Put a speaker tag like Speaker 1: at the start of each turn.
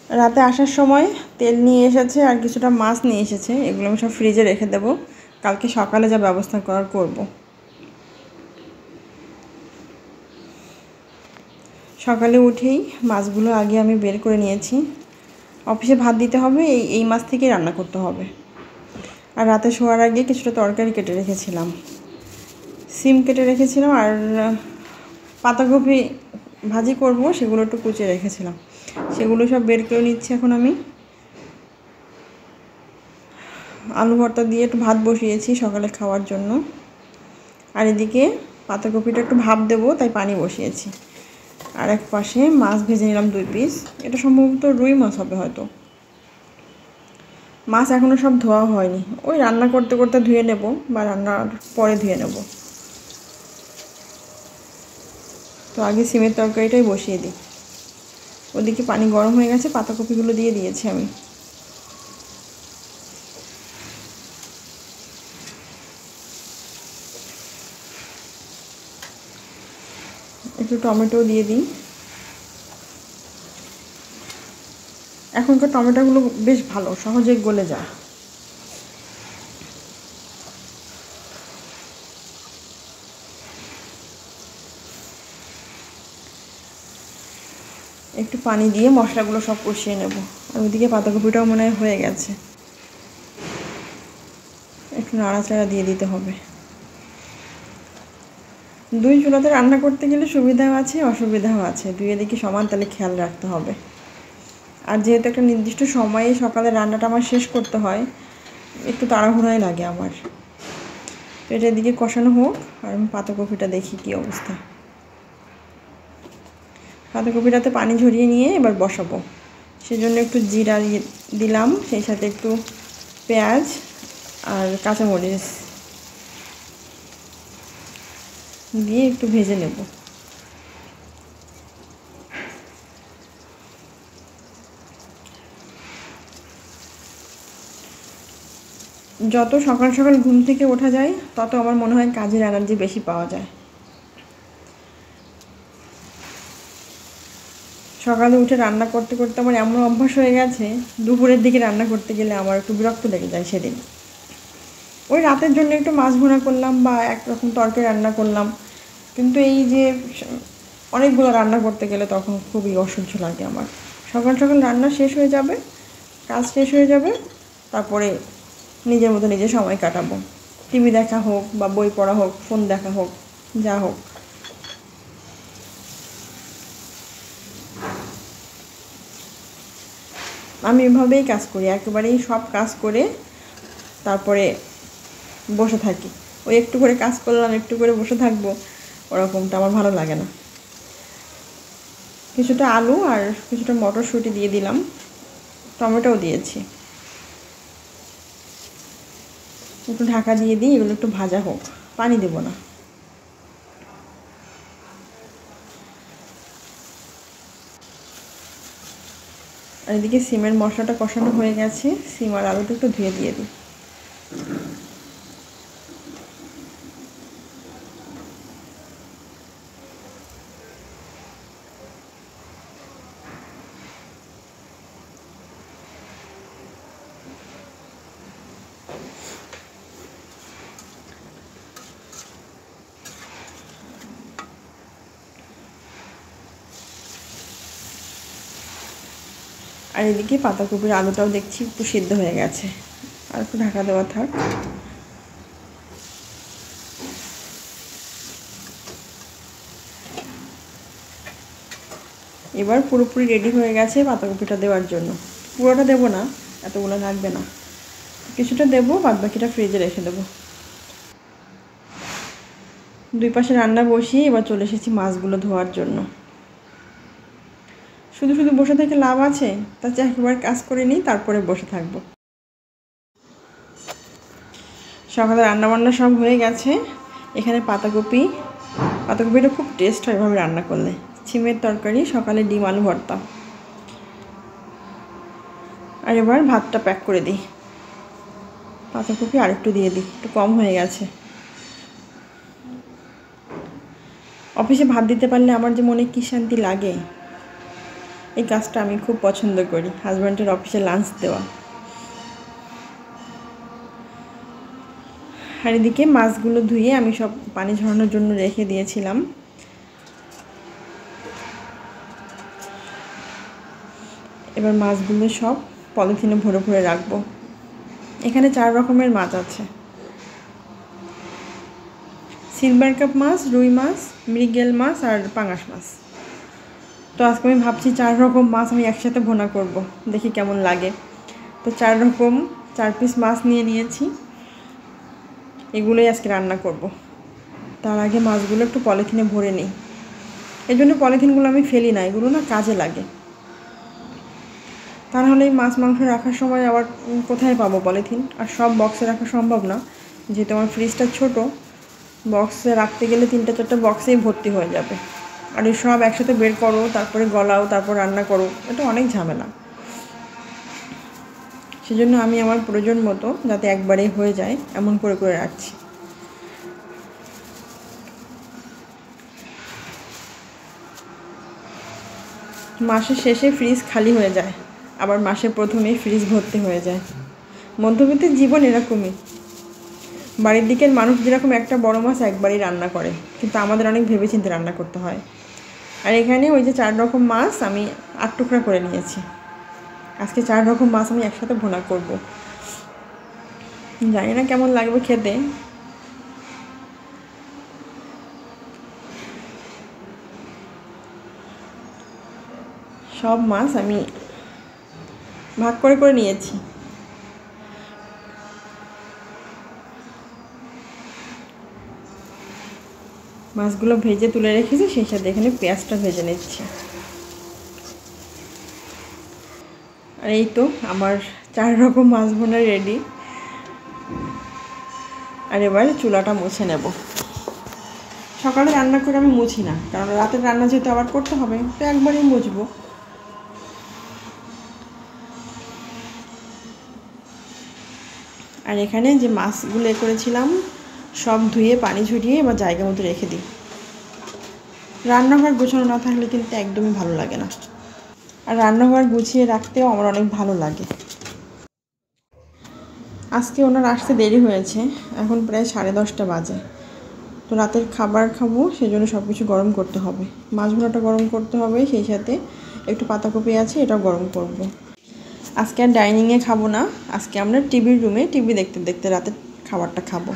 Speaker 1: রাতে আসার সময় তেল নিয়ে এসেছে আর কিছুটা মাছ নিয়ে এসেছে, এগুলো আমি সব ফ্রিজে রেখে দেব, কালকে সকালে যা ব্যবস্থা করার করব। সকালে উঠেই মাছগুলো আগে আমি বের করে নিয়েছি, অফিসে ভাত দিতে হবে, এই মাছ থেকেই রান্না করতে হবে। আর রাতে শোয়ার আগে কিছুটা তরকারি কেটে রেখেছিলাম, সিম কেটে রেখেছিলাম, আর পাতাকপি ভাজি করব সেগুলো একটু কুচিয়ে রেখেছিলাম, সেগুলো সব বের করে নিচ্ছি এখন আমি। আলু ভর্তা দিয়ে একটু ভাত বসিয়েছি সকালে খাওয়ার জন্য, আর এদিকে পাতাকপিটা একটু ভাপ দেবো তাই পানি বসিয়েছি। আর এক পাশে মাছ ভেজে নিলাম 2 পিস, এটা সম্ভবত রুই মাছ হবে হয়তো। মাছ এখনও সব ধোয়া হয়নি, ওই রান্না করতে করতে ধুয়ে নেব বা রান্নার পরে ধুয়ে নেব। তো আগে সিমের তরকারিটাই বসিয়ে দিই। ওদিকে পানি গরম হয়ে গেছে, পাতাকপিগুলো দিয়ে দিয়েছি আমি। একটু টমেটো দিয়ে দিই। এখনকার টমেটোগুলো বেশ ভালো, সহজে গলে যায়। একটু পানি দিয়ে মশলাগুলো সব কষিয়ে নেব। আর ওইদিকে পাতাকপিটাও মনে হয় হয়ে গেছে, একটু নাড়াচাড়া দিয়ে দিতে হবে। 2 চুলাতে রান্না করতে গেলে সুবিধাও আছে অসুবিধাও আছে, 2 দিকে সমান তালে খেয়াল রাখতে হবে। আর যেহেতু একটা নির্দিষ্ট সময়ে সকালে রান্নাটা আমার শেষ করতে হয়, একটু তাড়াহুড়াই লাগে আমার। তো এটা এদিকে কষানো হোক, আর আমি পাতাকপিটা দেখি কী অবস্থা। পাতাকপিটাতে পানি ঝরিয়ে নিয়ে এবার বসাবো, সেজন্য একটু জিরা দিলাম, সেই সাথে একটু পেঁয়াজ আর কাঁচামরিচ দিয়ে একটু ভেজে নেব। যত সকাল সকাল ঘুম থেকে ওঠা যায় তত আমার মনে হয় কাজের এনার্জি বেশি পাওয়া যায়। সকালে উঠে রান্না করতে করতে আমার এমন অভ্যাস হয়ে গেছে, দুপুরের দিকে রান্না করতে গেলে আমার একটু বিরক্ত লেগে যায় সেদিন। ওই রাতের জন্য একটু মাছ ভুনা করলাম বা একরকম তরকারি রান্না করলাম, কিন্তু এই যে অনেকগুলো রান্না করতে গেলে তখন খুবই অসহ্য লাগে আমার। সকাল সকাল রান্না শেষ হয়ে যাবে, কাজ শেষ হয়ে যাবে, তারপরে নিজের মতো নিজে সময় কাটাবো, টিভি দেখা হোক বা বই পড়া হোক, ফোন দেখা হোক, যা হোক। আমি এভাবেই কাজ করি, একেবারেই সব কাজ করে তারপরে বসে থাকি। ওই একটু করে কাজ করলাম, একটু করে বসে থাকবো, ওরকমটা আমার ভালো লাগে না। কিছুটা আলু আর কিছুটা মটরশুঁটি দিয়ে দিলাম, টমেটোও দিয়েছি। একটু ঢাকা দিয়ে দিই, এগুলো একটু ভাজা হোক, পানি দেব না। আর এদিকে সিমের মশলাটা কষানো হয়ে গেছে, সিম আর আলুটা একটু ধুয়ে দিয়ে দিই। আর এদিকে পাতাকপির আলুটাও দেখছি একটু সিদ্ধ হয়ে গেছে, আর একটু ঢাকা দেওয়া থাক। এবার পুরোপুরি রেডি হয়ে গেছে পাতাকপিটা দেওয়ার জন্য। পুরোটা দেবো না, এতগুলো লাগবে না, কিছুটা দেবো, বাদ বাকিটা ফ্রিজে রেখে দেবো। 2 পাশে রান্না বসিয়ে এবার চলে এসেছি মাছগুলো ধোয়ার জন্য। শুধু শুধু বসে থেকে লাভ আছে, তার চেয়ে একবার কাজ করে নিই, তারপরে বসে থাকবো। সকালে রান্নাবান্না সব হয়ে গেছে। এখানে পাতাকপিটা খুব টেস্ট হয় এভাবে রান্না করলে। সিমের তরকারি, সকালে ডিম আলু ভর্তা। আর এবার ভাতটা প্যাক করে দিই, পাতাকপি আর একটু দিয়ে দিই, একটু কম হয়ে গেছে। অফিসে ভাত দিতে পারলে আমার যে মনে কী শান্তি লাগে। এই কাজটা আমি খুব পছন্দ করি, হাজব্যান্ডের অফিসে লাঞ্চ দেওয়া। আর এদিকে মাছগুলো ধুয়ে আমি সব পানি ঝরানোর জন্য রেখে দিয়েছিলাম। এবার মাছগুলো সব পলিথিনে ভরে ভরে রাখবো। এখানে 4 রকমের মাছ আছে, সিলভার কাপ মাছ, রুই মাছ, মৃগেল মাছ আর পাঙাশ মাছ। তো আজকে আমি ভাবছি 4 রকম মাছ আমি একসাথে ভুনা করব, দেখি কেমন লাগে। তো 4 রকম 4 পিস মাছ নিয়ে নিয়েছি, এগুলোই আজকে রান্না করব। তার আগে মাছগুলো একটু পলিথিনে ভরে নিই। এই জন্য পলিথিনগুলো আমি ফেলি না, এগুলো না কাজে লাগে। তা নাহলে এই মাছ মাংস রাখার সময় আবার কোথায় পাবো পলিথিন, আর সব বক্সে রাখা সম্ভব না, যেহেতু আমার ফ্রিজটা ছোট। বক্সে রাখতে গেলে 3-4টা বক্সেই ভর্তি হয়ে যাবে, আর এই সব একসাথে বের করো, তারপরে গলাও, তারপর রান্না করো, এটা অনেক ঝামেলা। সেজন্য আমি আমার প্রয়োজন মতো যাতে একবারেই হয়ে যায় এমন করে করে রাখছি। মাসের শেষে ফ্রিজ খালি হয়ে যায়, আবার মাসের প্রথমেই ফ্রিজ ভর্তি হয়ে যায়। মধ্যবিত্তের জীবন এরকমই। বাড়ির দিকের মানুষ যেরকম একটা বড় মাছ একবারই রান্না করে, কিন্তু আমাদের অনেক ভেবেচিন্তে রান্না করতে হয়। আর এখানে ওই যে 4 রকম মাছ আমি 8 টুকরা করে নিয়েছি। আজকে 4 রকম মাছ আমি একসাথে ভুনা করব, জানি না কেমন লাগবে খেতে। সব মাছ আমি ভাগ করে করে নিয়েছি। মাছগুলো ভেজে তুলে রেখেছি, সেই সাথে এখানে পেঁয়াজটা ভেজে নিচ্ছি। আর এই তো আমার 4 রকম মাছ ভুনা রেডি। আর এবার চুলাটা মুছে নেব। সকালে রান্না করে আমি মুছি না, কারণ রাতের রান্না যেহেতু আবার করতে হবে, তো একবারই মুছবো। আর এখানে যে মাছগুলো করেছিলাম সব ধুয়ে পানি ঝরিয়ে এবার জায়গা মতো রেখে দিই। রান্নাঘর গোছানো না থাকলে কিন্তু একদমই ভালো লাগে না, আর রান্নাঘর গুছিয়ে রাখতেও আমার অনেক ভালো লাগে। আজকে ওনার আসতে দেরি হয়েছে, এখন প্রায় 10:30 বাজে। তো রাতের খাবার খাবো, সেজন্য সব কিছু গরম করতে হবে। মাছ ভুনাটা গরম করতে হবে, সেই সাথে একটু পাতাকপি আছে, এটাও গরম করব। আজকে আর ডাইনিংয়ে খাবো না, আজকে আমরা টিভির রুমে টিভি দেখতে দেখতে রাতের খাবারটা খাবো।